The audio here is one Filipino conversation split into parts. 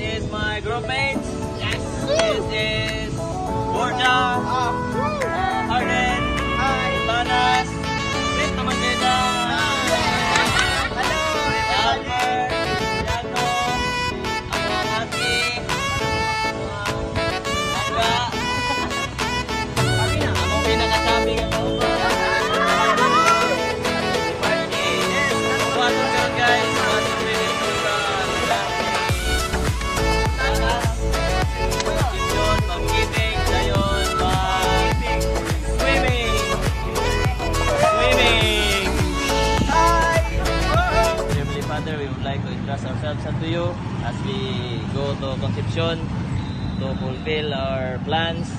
is my group mates. Yes. This is Borja, Arden, Banas, Chris Tamageda, Albert, Yano, Aki, Angga, ang pinakasabi ng mga guys, Father, we would like to entrust ourselves unto you as we go to Concepcion to fulfill our plans.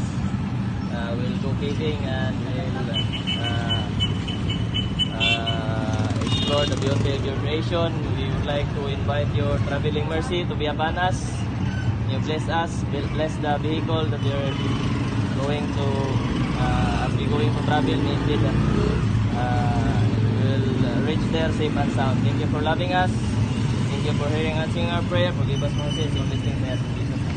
We'll go caving and we'll explore the beauty of your creation. We would like to invite your traveling mercy to be upon us. You bless us, bless the vehicle that you're going to, as we going to travel, indeed, we'll reach there safe and sound. Thank you for loving us. Thank you for hearing and singing our prayer. Forgive us our sins. You're listening to us in Jesus' name.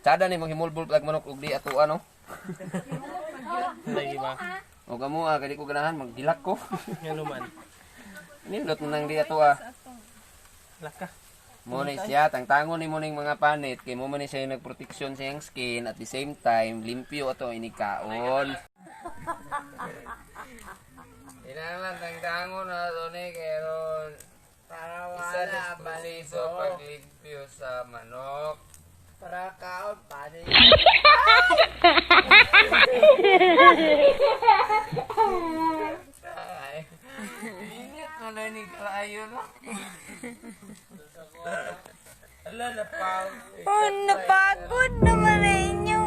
Sada ni maghimulbul pag manok ug di ato ano. Lagi ba? O kamo kadi ko ganahan magdilak ko. Ngano man? Nindot mo nang di ato ah. Laka. Mo ni siya tangtangon ni mo ning mga panit kay mo man ni siya nagproteksyon sa iyang skin at the same time limpyo ato inikaon. Inaman tangtangon na to ni keron para wala baliso paglimpyo sa manok. Para kaon pani. Ingat mo na ni kalayo no. Ala napagod. Oh, napagod naman na inyo.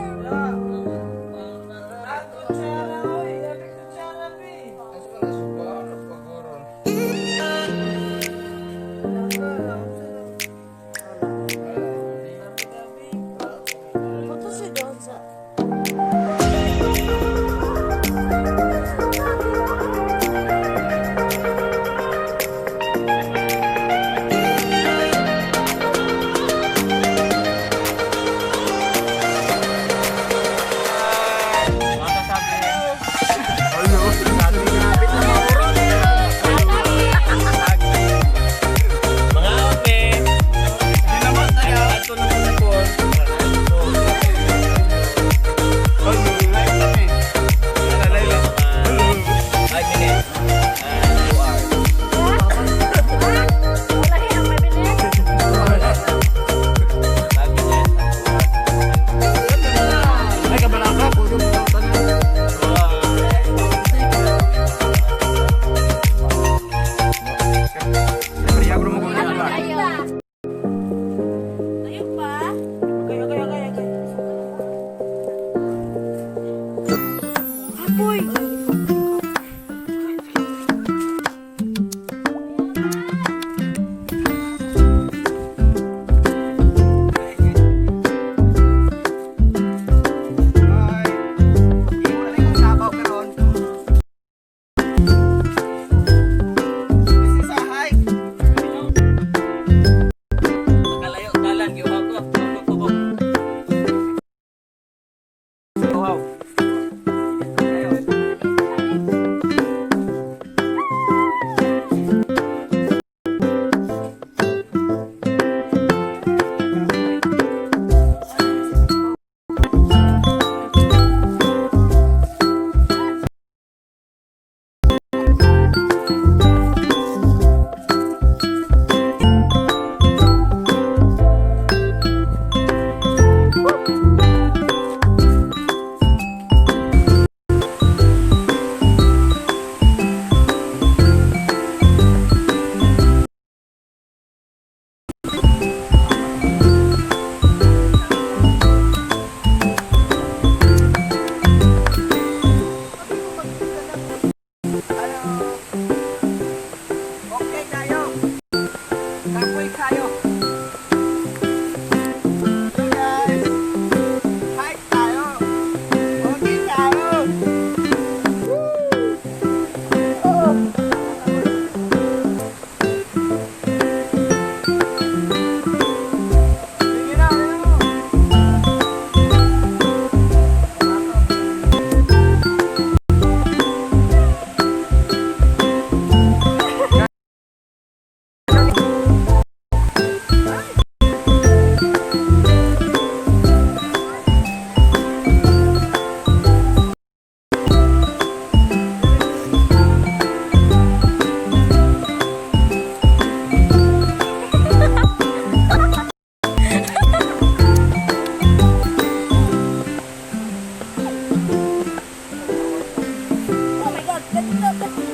Napagod siya na oy. Napagod siya na pi. Asa ka nasubaw napagoron. Puto si Donza. tayo. So guys, hike tayo. Okay tayo. Sige na, ano mo? Oh my God, ganda, ganda.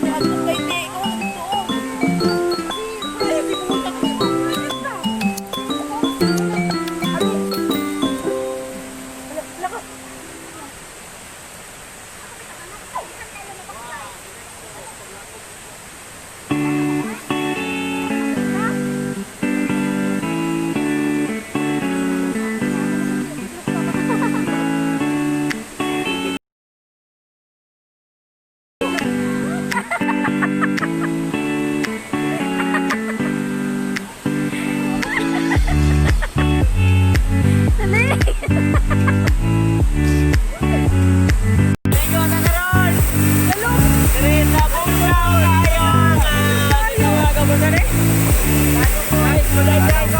Yan, kay Te, ikaw ang totoo. Ay, hindi pumunta ka. Ano? Lakas. Dali. Ligo na karon. Hello. Diri sa Bunglaw tayo. Dito nga gabon na rin. Guys, mulay guys.